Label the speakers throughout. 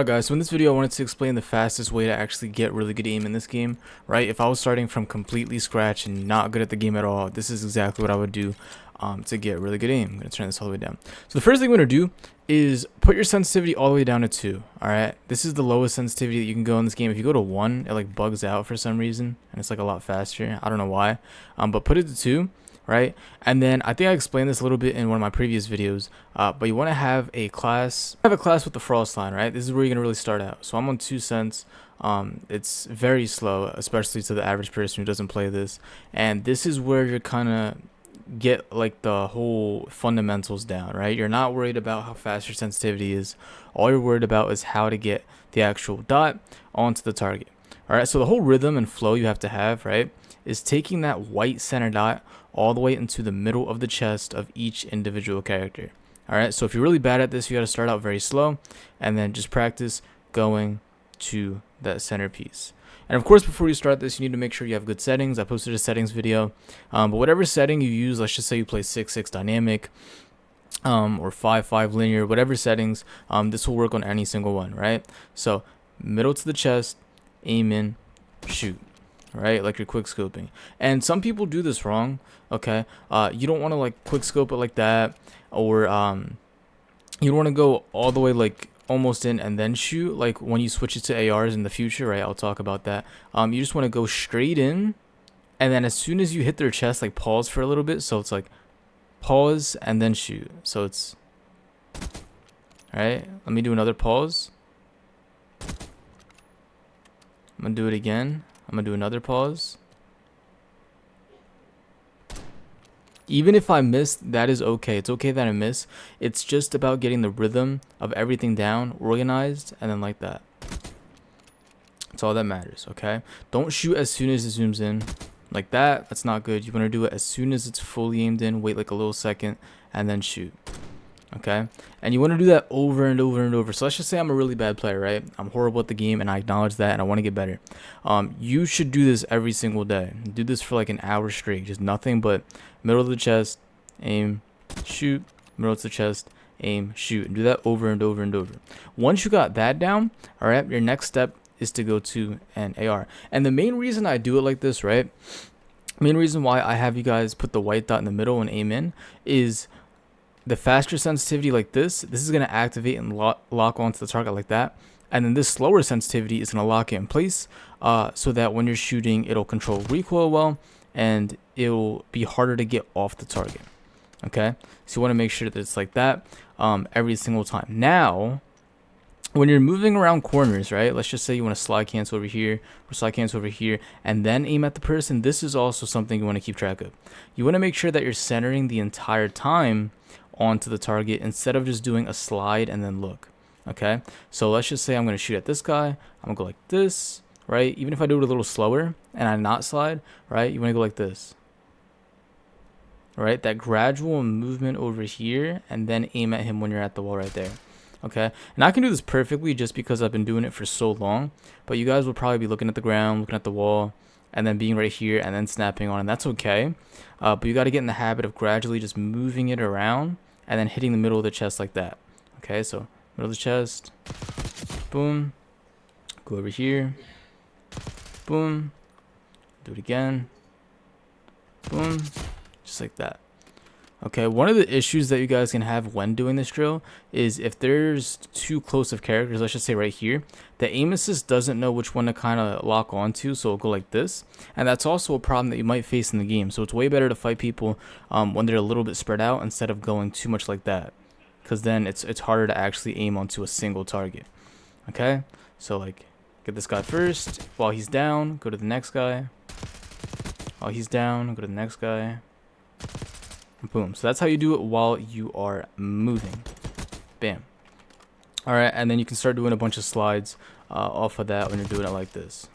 Speaker 1: Alright guys, so in this video I wanted to explain the fastest way to actually get really good aim in this game, right? If I was starting from completely scratch and not good at the game at all, this is exactly what I would do to get really good aim. I'm going to turn this all the way down. So the first thing I'm going to do is put your sensitivity all the way down to 2, alright? This is the lowest sensitivity that you can go in this game. If you go to 1, it like bugs out for some reason, and it's like a lot faster. I don't know why, but put it to 2. Right, and then I think I explained this a little bit in one of my previous videos, but you want to have a class with the frost line, right? This is where you're gonna really start out. So I'm on 2 cents. It's very slow, especially to the average person who doesn't play this, and this is where you're kind of get like the whole fundamentals down, right? You're not worried about how fast your sensitivity is. All you're worried about is how to get the actual dot onto the target. All right, so the whole rhythm and flow you have to have, right, is taking that white center dot all the way into the middle of the chest of each individual character. All right, so if you're really bad at this, you got to start out very slow and then just practice going to that centerpiece. And of course, before you start this, you need to make sure you have good settings. I posted a settings video, but whatever setting you use, let's just say you play 6-6 dynamic, or 5-5 linear, whatever settings, this will work on any single one, right? So middle to the chest, aim in, shoot, right? Like you're quick scoping. And some people do this wrong. Okay, you don't want to like quick scope it like that, or you don't want to go all the way like almost in and then shoot, like when you switch it to ARs in the future, right? I'll talk about that. You just want to go straight in, and then as soon as you hit their chest, like pause for a little bit, so it's like pause and then shoot. So it's all right. Let me do another pause. I'm gonna do it again. I'm gonna do another pause. Even if I miss, that is okay. It's okay that I miss. It's just about getting the rhythm of everything down, organized, and then like that. That's all that matters, okay? Don't shoot as soon as it zooms in. Like that, that's not good. You want to do it as soon as it's fully aimed in, wait like a little second, and then shoot. Okay, and you want to do that over and over and over. So let's just say I'm a really bad player, right? I'm horrible at the game, and I acknowledge that, and I want to get better. You should do this every single day. Do this for like an hour straight, just nothing but middle of the chest, aim, shoot, middle of the chest, aim, shoot, and do that over and over and over. Once you got that down, all right, your next step is to go to an AR. And the main reason I do it like this, right? Main reason why I have you guys put the white dot in the middle and aim in is the faster sensitivity like this is going to activate and lock onto the target like that. And then this slower sensitivity is going to lock it in place so that when you're shooting, it'll control recoil well, and it'll be harder to get off the target. Okay, so you want to make sure that it's like that every single time. Now, when you're moving around corners, right, let's just say you want to slide cancel over here or slide cancel over here and then aim at the person. This is also something you want to keep track of. You want to make sure that you're centering the entire time onto the target instead of just doing a slide and then look. Okay, so let's just say I'm going to shoot at this guy. I'm going to go like this, right? Even if I do it a little slower and I not slide, right, you want to go like this, right? That gradual movement over here, and then aim at him when you're at the wall right there. Okay, and I can do this perfectly just because I've been doing it for so long, but you guys will probably be looking at the ground, looking at the wall, and then being right here and then snapping on, and that's okay. But you got to get in the habit of gradually just moving it around and then hitting the middle of the chest like that. Okay, so middle of the chest, boom, go over here, boom, do it again, boom, just like that. Okay, one of the issues that you guys can have when doing this drill is if there's too close of characters, let's just say right here, the aim assist doesn't know which one to kind of lock onto, so it'll go like this. And that's also a problem that you might face in the game. So it's way better to fight people when they're a little bit spread out instead of going too much like that, because then it's harder to actually aim onto a single target. Okay, so like get this guy first. While he's down, go to the next guy. While he's down, go to the next guy. Boom. So that's how you do it while you are moving. Bam. All right, and then you can start doing a bunch of slides off of that when you're doing it like this.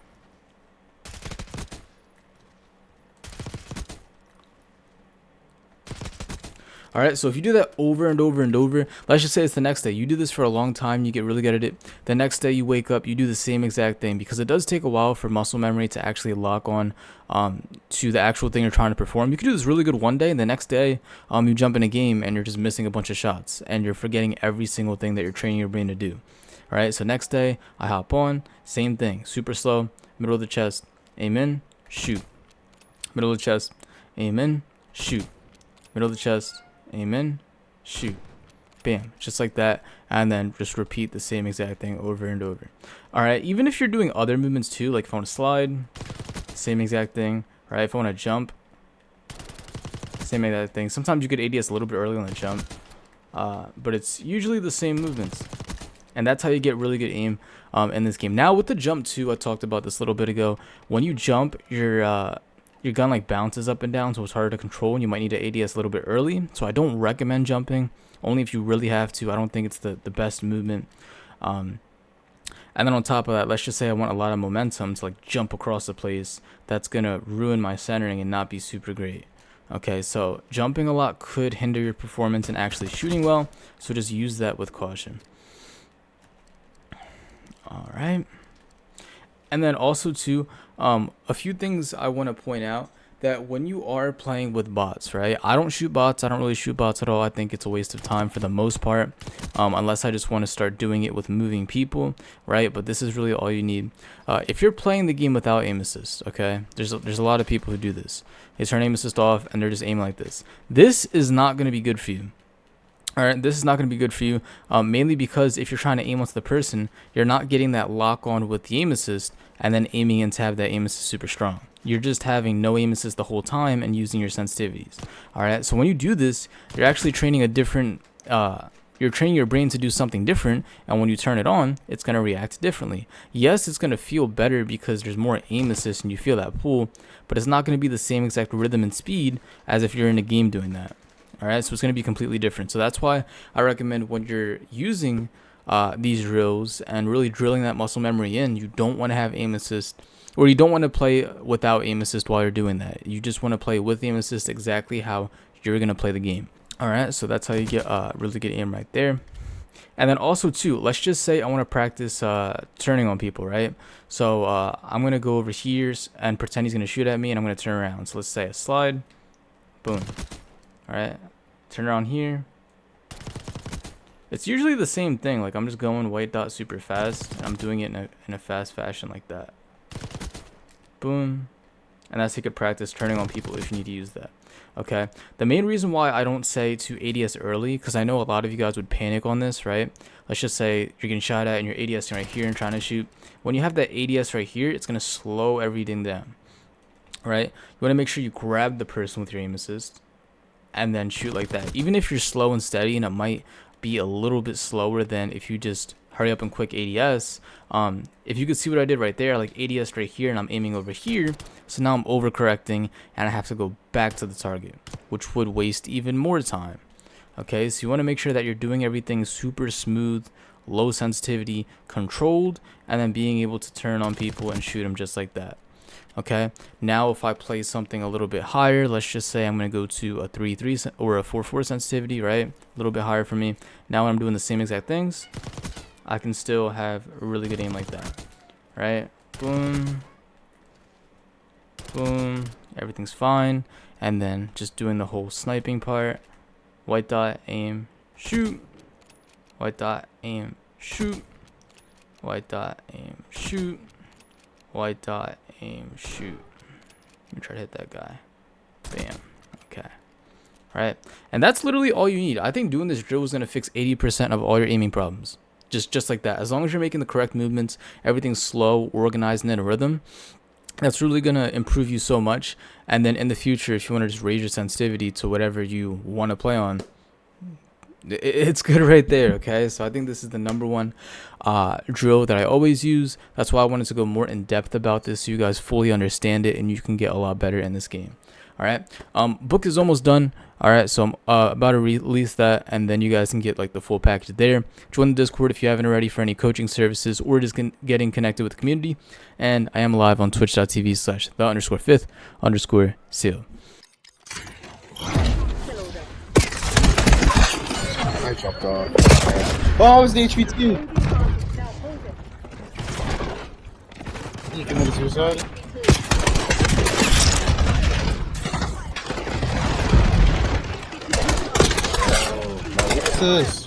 Speaker 1: All right, so if you do that over and over and over, let's just say it's the next day. You do this for a long time, you get really good at it. The next day you wake up, you do the same exact thing, because it does take a while for muscle memory to actually lock on to the actual thing you're trying to perform. You can do this really good one day, and the next day you jump in a game and you're just missing a bunch of shots and you're forgetting every single thing that you're training your brain to do. All right, so next day I hop on, same thing, super slow, middle of the chest, aim in, shoot, middle of the chest, aim in, shoot, middle of the chest, aim in, shoot, bam, just like that. And then just repeat the same exact thing over and over. All right, even if you're doing other movements too, like if I want to slide, same exact thing. Right, if I want to jump, same exact thing. Sometimes you get ADS a little bit early on the jump, but it's usually the same movements. And that's how you get really good aim in this game. Now with the jump too, I talked about this a little bit ago. When you jump, your gun like bounces up and down, so it's harder to control, and you might need to ADS a little bit early. So I don't recommend jumping, only if you really have to. I don't think it's the best movement. And then on top of that, let's just say I want a lot of momentum to like jump across the place. That's gonna ruin my centering and not be super great. Okay, so jumping a lot could hinder your performance in actually shooting well, so just use that with caution. All right, and then also too, a few things I want to point out, that when you are playing with bots, right? I don't shoot bots. I don't really shoot bots at all. I think it's a waste of time for the most part, unless I just want to start doing it with moving people, right? But this is really all you need. If you're playing the game without aim assist, okay? There's a lot of people who do this. They turn aim assist off and they're just aiming like this. This is not going to be good for you. All right, this is not going to be good for you, mainly because if you're trying to aim onto the person, you're not getting that lock on with the aim assist and then aiming in to have that aim assist super strong. You're just having no aim assist the whole time and using your sensitivities. All right, so when you do this, you're actually training a different, you're training your brain to do something different, and when you turn it on, it's going to react differently. Yes, it's going to feel better because there's more aim assist and you feel that pull, but it's not going to be the same exact rhythm and speed as if you're in a game doing that. All right, so it's going to be completely different. So that's why I recommend when you're using these drills and really drilling that muscle memory in, you don't want to have aim assist, or you don't want to play without aim assist while you're doing that. You just want to play with aim assist exactly how you're going to play the game. All right, so that's how you get really good aim right there. And then also too, let's just say I want to practice turning on people, right? So I'm going to go over here and pretend he's going to shoot at me, and I'm going to turn around. So let's say a slide, boom. All right, turn around here. It's usually the same thing. Like I'm just going white dot super fast, and I'm doing it in a fast fashion like that. Boom. And that's how you could practice turning on people if you need to use that. Okay. The main reason why I don't say to ADS early, because I know a lot of you guys would panic on this, right? Let's just say you're getting shot at and you're ADSing right here and trying to shoot. When you have that ADS right here, it's going to slow everything down, right? You want to make sure you grab the person with your aim assist and then shoot like that. Even if you're slow and steady, and it might be a little bit slower than if you just hurry up and quick ADS. If you could see what I did right there, like ADS right here, and I'm aiming over here, so now I'm overcorrecting and I have to go back to the target, which would waste even more time. Okay, so you want to make sure that you're doing everything super smooth, low sensitivity, controlled, and then being able to turn on people and shoot them just like that. Okay, now if I play something a little bit higher, let's just say I'm going to go to a 3.3 or a 4.4 sensitivity, right? A little bit higher for me. Now when I'm doing the same exact things, I can still have a really good aim like that, right? Boom, boom, everything's fine. And then just doing the whole sniping part, white dot, aim, shoot, white dot, aim, shoot, white dot, aim, shoot, white dot, aim, shoot. Let me try to hit that guy. Bam. Okay. All right. And that's literally all you need. I think doing this drill is going to fix 80% of all your aiming problems. Just like that. As long as you're making the correct movements, everything's slow, organized, and in a rhythm, that's really going to improve you so much. And then in the future, if you want to just raise your sensitivity to whatever you want to play on, it's good right there. Okay, so I think this is the #1 drill that I always use. That's why I wanted to go more in depth about this, so you guys fully understand it and you can get a lot better in this game. All right, book is almost done. All right, so I'm about to release that, and then you guys can get like the full package there. Join the Discord if you haven't already for any coaching services or just getting connected with the community. And I am live on twitch.tv/the_5th_seal.
Speaker 2: I dropped off. Oh, it was the HV2. You committed suicide? Oh, what's this?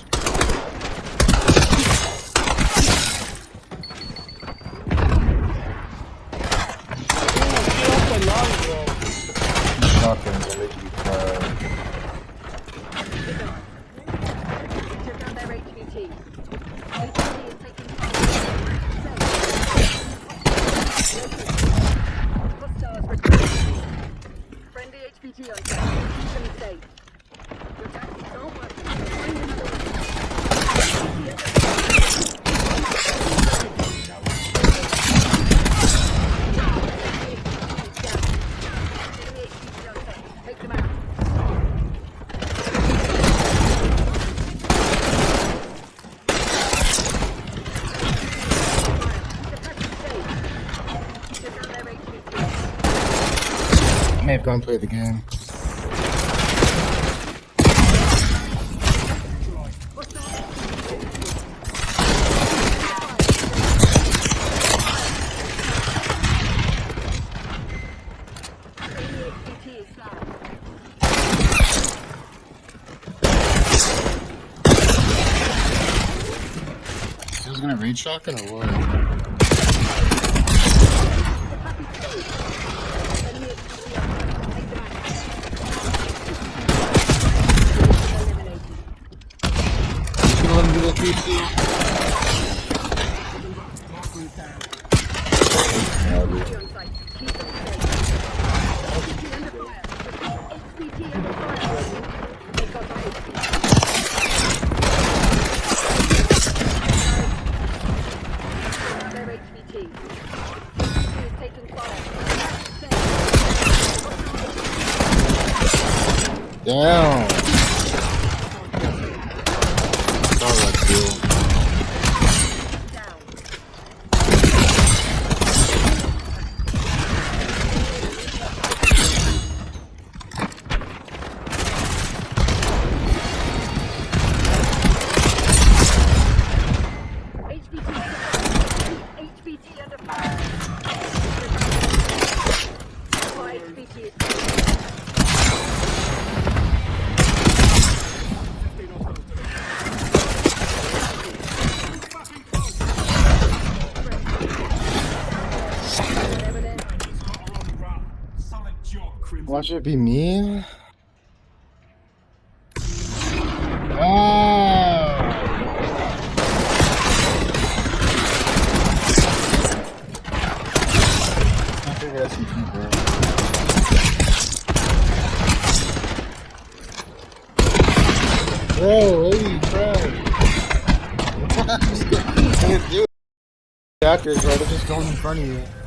Speaker 2: may have gone play the game. He was gonna read shotgun or what? Damn. Saw that deal. Watch it be me. Ah. My favorite SCP, bro. Bro, what are you trying? Can't do it. Actors, bro, they're just going in front of you.